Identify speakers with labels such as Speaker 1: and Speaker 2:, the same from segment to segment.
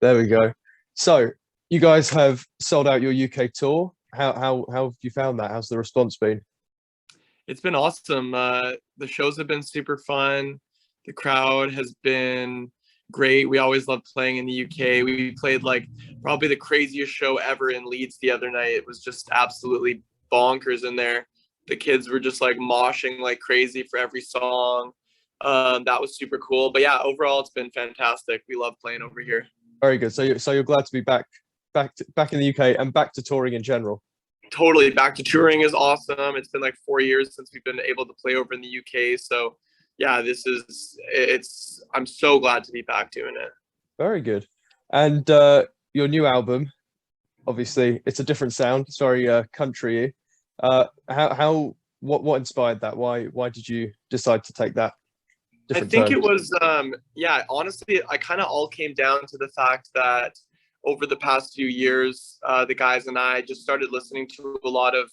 Speaker 1: There we go. So you guys have sold out your UK tour. How have you found that? How's the response been?
Speaker 2: It's been awesome. The shows have been super fun. The crowd has been great. We always love playing in the UK. We played like probably the craziest show ever in Leeds the other night. It was just absolutely bonkers in there. The kids were just like moshing like crazy for every song. That was super cool. But yeah, overall, it's been fantastic. We love playing over here.
Speaker 1: Very good. So you're glad to be back in the UK and back to touring in general.
Speaker 2: Totally, back to touring is awesome. It's been like 4 years since we've been able to play over in the UK. So yeah, I'm so glad to be back doing it.
Speaker 1: Very good. And your new album, obviously, it's a different sound. It's very country. What inspired that? Why did you decide to take that
Speaker 2: I
Speaker 1: different
Speaker 2: think
Speaker 1: turn?
Speaker 2: it was, yeah, honestly, I kind of all came down to the fact that over the past few years, the guys and I just started listening to a lot of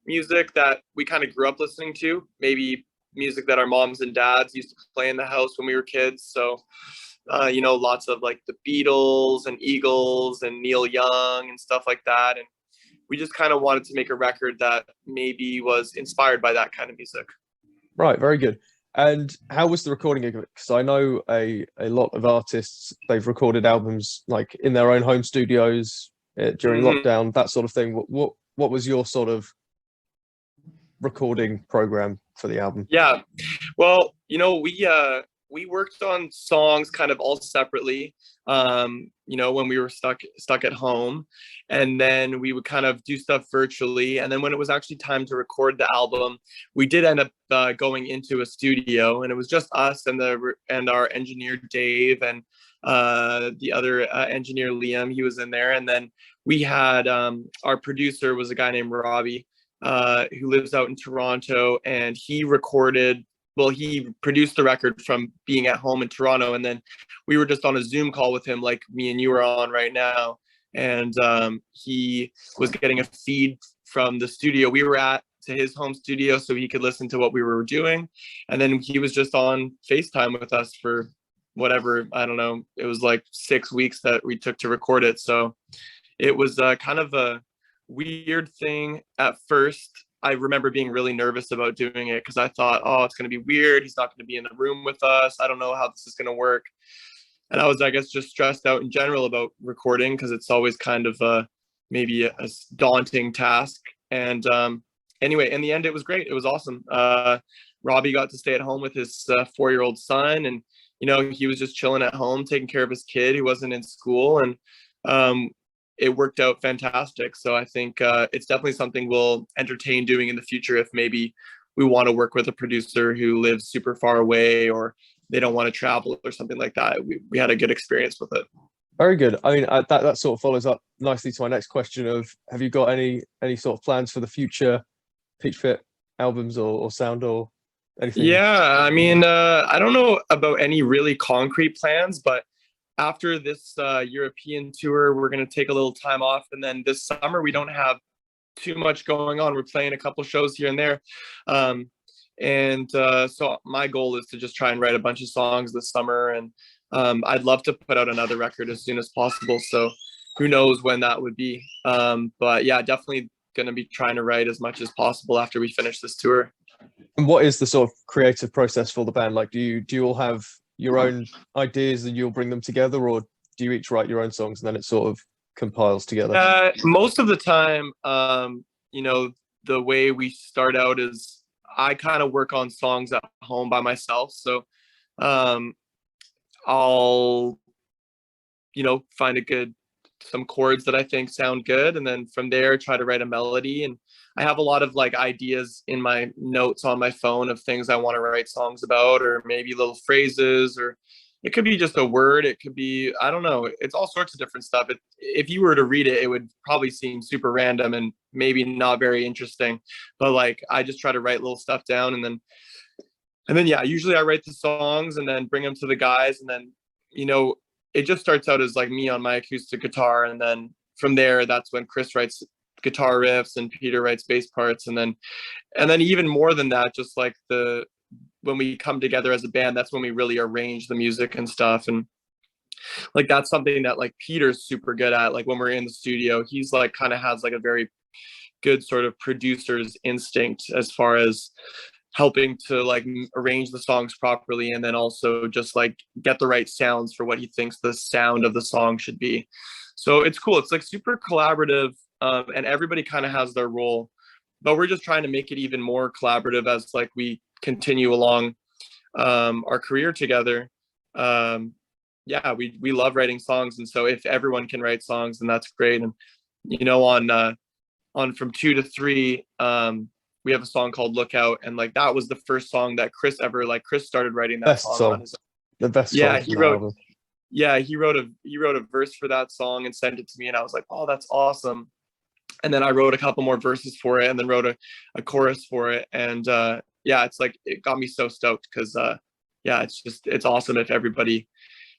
Speaker 2: music that we kind of grew up listening to, maybe music that our moms and dads used to play in the house when we were kids. So, lots of like the Beatles and Eagles and Neil Young and stuff like that. And we just kind of wanted to make a record that maybe was inspired by that kind of music.
Speaker 1: Right, very good. And how was the recording of it? Because I know a lot of artists, they've recorded albums like in their own home studios during lockdown, that sort of thing. What was your sort of recording program for the album?
Speaker 2: Yeah. Well, we worked on songs kind of all separately, when we were stuck at home, and then we would kind of do stuff virtually. And then when it was actually time to record the album, we did end up going into a studio, and it was just us and our engineer Dave and the other engineer Liam. He was in there, and then we had our producer was a guy named Robbie, who lives out in Toronto, and he produced the record from being at home in Toronto. And then we were just on a Zoom call with him, like me and you are on right now. And he was getting a feed from the studio we were at to his home studio so he could listen to what we were doing. And then he was just on FaceTime with us for whatever, I don't know, it was like 6 weeks that we took to record it. So it was kind of a weird thing at first. I remember being really nervous about doing it because I thought, oh, it's going to be weird. He's not going to be in the room with us. I don't know how this is going to work. And I was, I guess, just stressed out in general about recording because it's always kind of maybe a daunting task. And anyway, in the end, it was great. It was awesome. Robbie got to stay at home with his 4-year-old son. And, he was just chilling at home, taking care of his kid who wasn't in school. And it worked out fantastic. So I think it's definitely something we'll entertain doing in the future if maybe we want to work with a producer who lives super far away or they don't want to travel or something like that. We had a good experience with it.
Speaker 1: Very good. I mean, that sort of follows up nicely to my next question of, have you got any sort of plans for the future Peach Fit albums or sound or anything?
Speaker 2: Yeah, I mean, I don't know about any really concrete plans, but after this European tour, we're going to take a little time off. And then this summer, we don't have too much going on. We're playing a couple shows here and there. So my goal is to just try and write a bunch of songs this summer. And I'd love to put out another record as soon as possible. So who knows when that would be. But yeah, definitely going to be trying to write as much as possible after we finish this tour.
Speaker 1: And what is the sort of creative process for the band? Like, do you all have your own ideas and you'll bring them together, or do you each write your own songs and then it sort of compiles together?
Speaker 2: Most of the time, the way we start out is I kind of work on songs at home by myself. So I'll, find some chords that I think sound good. And then from there, try to write a melody. And I have a lot of like ideas in my notes on my phone of things I want to write songs about, or maybe little phrases, or it could be just a word. It could be, I don't know. It's all sorts of different stuff. If you were to read it, it would probably seem super random and maybe not very interesting, but like, I just try to write little stuff down and then, yeah, usually I write the songs and then bring them to the guys. And then, it just starts out as like me on my acoustic guitar. And then from there, that's when Chris writes guitar riffs and Peter writes bass parts. And then even more than that, just like when we come together as a band, that's when we really arrange the music and stuff. And like that's something that like Peter's super good at. Like when we're in the studio, he's like kind of has like a very good sort of producer's instinct as far as helping to like arrange the songs properly, and then also just like get the right sounds for what he thinks the sound of the song should be. So it's cool. It's like super collaborative, and everybody kind of has their role, but we're just trying to make it even more collaborative as like we continue along our career together. Yeah, we love writing songs, and so if everyone can write songs, then that's great. And you know, on From Two to Three, we have a song called Lookout, and like that was the first song that Chris started writing that
Speaker 1: Best
Speaker 2: song on
Speaker 1: song,
Speaker 2: his own.
Speaker 1: the best
Speaker 2: Yeah,
Speaker 1: song from the album.
Speaker 2: he wrote a verse for that song and sent it to me, and I was like, oh, that's awesome. And then I wrote a couple more verses for it, and then wrote a chorus for it. And yeah, it's like it got me so stoked because yeah, it's awesome if everybody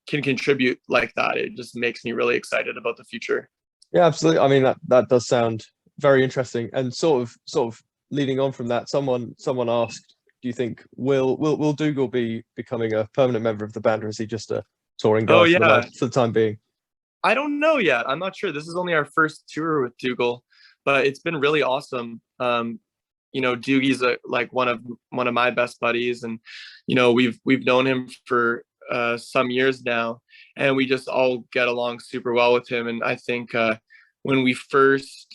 Speaker 2: can contribute like that. It just makes me really excited about the future.
Speaker 1: Yeah, absolutely. I mean, that does sound very interesting. And sort of leading on from that, someone asked, do you think will Dougal be becoming a permanent member of the band, or is he just a touring
Speaker 2: Oh
Speaker 1: guy
Speaker 2: yeah,
Speaker 1: for the time being?
Speaker 2: I don't know yet. I'm not sure. This is only our first tour with Dougal, but it's been really awesome. You know, Doogie's like one of my best buddies, and you know, we've known him for some years now, and we just all get along super well with him. And I think when we first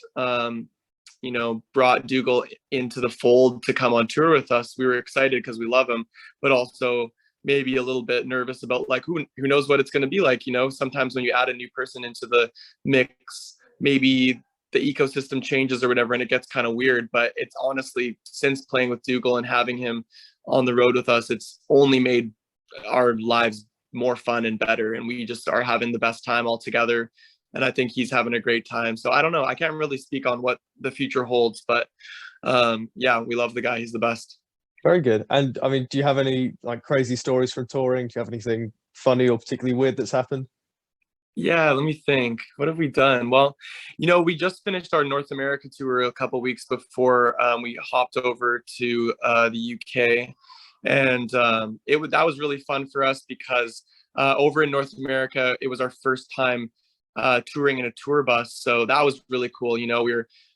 Speaker 2: you know, brought Dougal into the fold to come on tour with us, we were excited because we love him, but also maybe a little bit nervous about like who knows what it's going to be like. You know, sometimes when you add a new person into the mix, maybe the ecosystem changes or whatever, and it gets kind of weird. But it's honestly, since playing with Dougal and having him on the road with us, it's only made our lives more fun and better, and we just are having the best time all together. And I think he's having a great time. So I don't know, I can't really speak on what the future holds, but yeah, we love the guy. He's the best.
Speaker 1: Very good. And I mean, do you have any like crazy stories from touring? Do you have anything funny or particularly weird that's happened?
Speaker 2: Yeah, let me think. What have we done? Well, you know, we just finished our North America tour a couple weeks before we hopped over to the UK, and that was really fun for us because over in North America, it was our first time touring in a tour bus, so that was really cool. You know,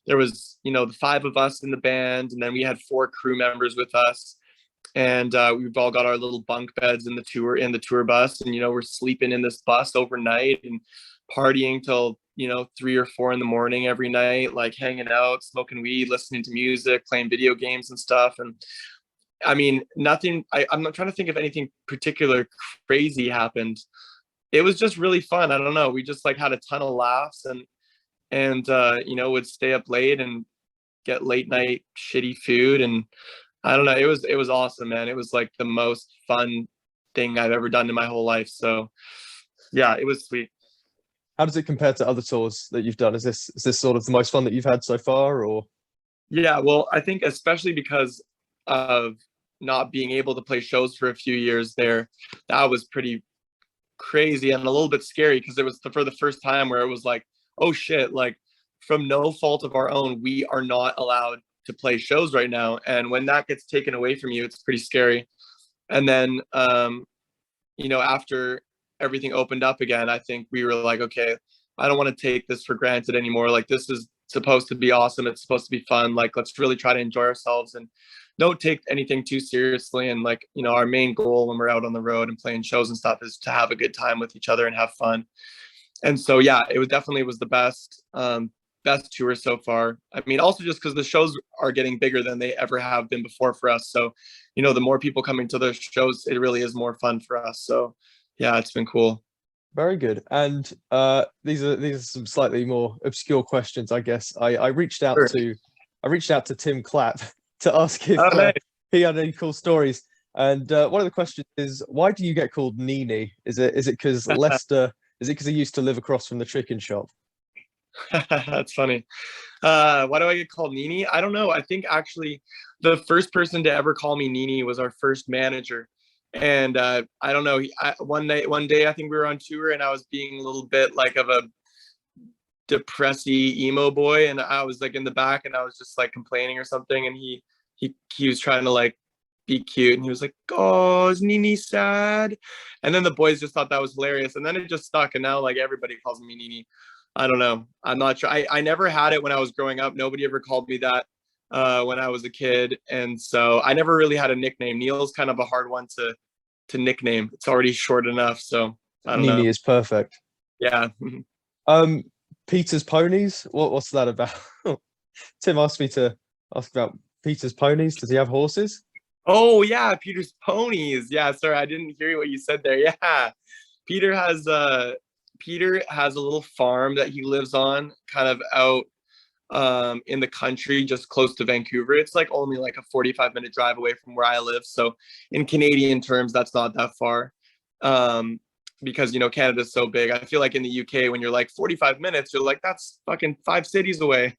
Speaker 2: there was, you know, the five of us in the band, and then we had four crew members with us, and we've all got our little bunk beds in the tour bus, and you know, we're sleeping in this bus overnight and partying till, you know, 3 or 4 in the morning every night, like hanging out, smoking weed, listening to music, playing video games and stuff. And I mean, I'm not trying to think if anything particular crazy happened. It was just really fun. I don't know, we just like had a ton of laughs, and you know, would stay up late and get late night shitty food. And I don't know. It was awesome, man. It was like the most fun thing I've ever done in my whole life. So yeah, it was sweet.
Speaker 1: How does it compare to other tours that you've done? Is this sort of the most fun that you've had so far, or?
Speaker 2: Yeah, well, I think especially because of not being able to play shows for a few years there, that was pretty crazy and a little bit scary because it was for the first time where it was like, oh shit, like from no fault of our own, we are not allowed to play shows right now. And when that gets taken away from you, it's pretty scary. And then you know, after everything opened up again, I think we were like, okay, I don't want to take this for granted anymore. Like, this is supposed to be awesome. It's supposed to be fun. Like, let's really try to enjoy ourselves and don't take anything too seriously. And like, you know, our main goal when we're out on the road and playing shows and stuff is to have a good time with each other and have fun. And so, yeah, it was definitely was the best tour so far. I mean, also just because the shows are getting bigger than they ever have been before for us. So, you know, the more people coming to the shows, it really is more fun for us. So, yeah, it's been cool.
Speaker 1: Very good. And these are some slightly more obscure questions, I guess.
Speaker 2: Sure.
Speaker 1: I reached out to Tim Clapp to ask if
Speaker 2: Oh, nice.
Speaker 1: he had any cool stories. And one of the questions is, why do you get called Nini? Is it because Leicester? Is it because he used to live across from the chicken shop?
Speaker 2: That's funny. Why do I get called Nini? I don't know. I think actually the first person to ever call me Nini was our first manager. And I don't know. One day, I think we were on tour, and I was being a little bit like of a depressy emo boy, and I was like in the back, and I was just like complaining or something, and he was trying to like be cute. And he was like, oh, is Nini sad? And then the boys just thought that was hilarious. And then it just stuck. And now like everybody calls me Nini. I don't know. I'm not sure. I never had it when I was growing up. Nobody ever called me that when I was a kid. And so I never really had a nickname. Neil's kind of a hard one to nickname. It's already short enough. So I don't
Speaker 1: Nini
Speaker 2: know.
Speaker 1: is perfect.
Speaker 2: Yeah.
Speaker 1: Um, Peter's ponies. What's that about? Tim asked me to ask about Peter's ponies. Does he have horses?
Speaker 2: Oh yeah, Peter's ponies. Yeah, sorry, I didn't hear what you said there. Yeah. Peter has Peter has a little farm that he lives on kind of out in the country just close to Vancouver. It's like only like a 45-minute drive away from where I live. So in Canadian terms, that's not that far. Because you know Canada's so big. I feel like in the UK when you're like 45 minutes, you're like that's fucking 5 cities away.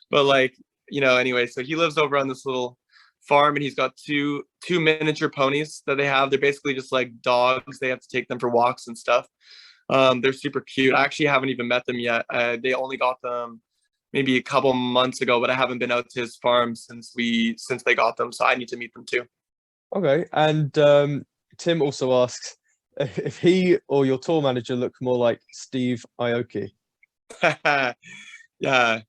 Speaker 2: But like, you know, anyway, so he lives over on this little farm and he's got two miniature ponies that they have. They're basically just like dogs. They have to take them for walks and stuff. They're super cute. I actually haven't even met them yet. They only got them maybe a couple months ago, but I haven't been out to his farm since they got them. So I need to meet them too.
Speaker 1: Okay. And Tim also asks if he or your tour manager look more like Steve Aoki.
Speaker 2: Yeah.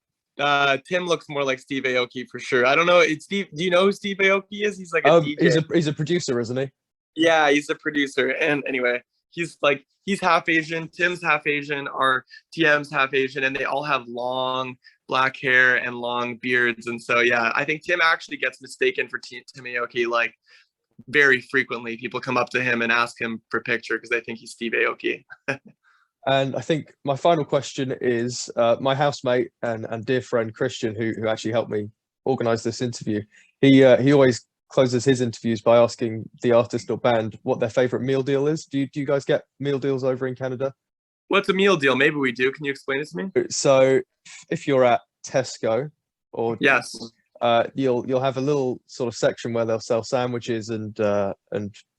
Speaker 2: Tim looks more like Steve Aoki for sure. I don't know. It's Steve. Do you know who Steve Aoki is? He's like a DJ.
Speaker 1: He's a producer, isn't he?
Speaker 2: Yeah, he's a producer. And anyway, he's half Asian. Tim's half Asian. Our TM's half Asian, and they all have long black hair and long beards. And so yeah, I think Tim actually gets mistaken for Tim Aoki like very frequently. People come up to him and ask him for a picture because they think he's Steve Aoki.
Speaker 1: And I think my final question is my housemate and dear friend Christian, who actually helped me organize this interview. He always closes his interviews by asking the artist or band what their favorite meal deal is. Do you guys get meal deals over in Canada?
Speaker 2: What's a meal deal? Maybe we do. Can you explain it to me?
Speaker 1: So if you're at Tesco or
Speaker 2: Yes.
Speaker 1: you'll have a little sort of section where they'll sell sandwiches and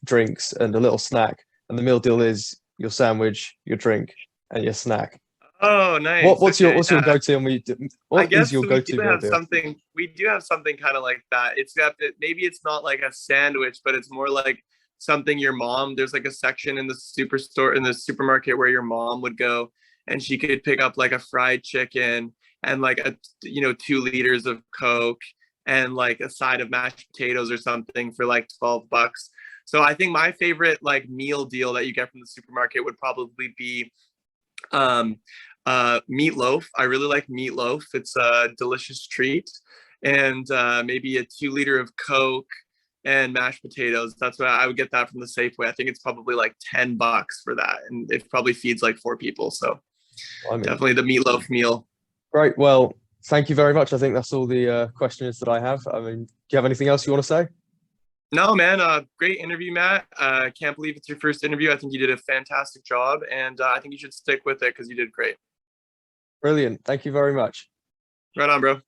Speaker 1: drinks and a little snack, and the meal deal is your sandwich, your drink, and your snack.
Speaker 2: Oh, nice.
Speaker 1: What's
Speaker 2: okay,
Speaker 1: your go-to? And what is your go-to meal deal?
Speaker 2: We do have something kind of like that. Except that maybe it's not like a sandwich, but it's more like something your mom. There's like a section in the superstore in the supermarket where your mom would go, and she could pick up like a fried chicken and like 2 liters of Coke and like a side of mashed potatoes or something for like $12. So I think my favorite like meal deal that you get from the supermarket would probably be meatloaf. I really like meatloaf. It's a delicious treat. And maybe a 2 liter of Coke and mashed potatoes. That's why I would get that from the Safeway. I think it's probably like $10 for that. And it probably feeds like 4 people. So definitely the meatloaf meal.
Speaker 1: Great. Well, thank you very much. I think that's all the questions that I have. I mean, do you have anything else you want to say?
Speaker 2: No, man. Great interview, Matt. Can't believe it's your first interview. I think you did a fantastic job, and I think you should stick with it because you did great.
Speaker 1: Brilliant. Thank you very much.
Speaker 2: Right on, bro.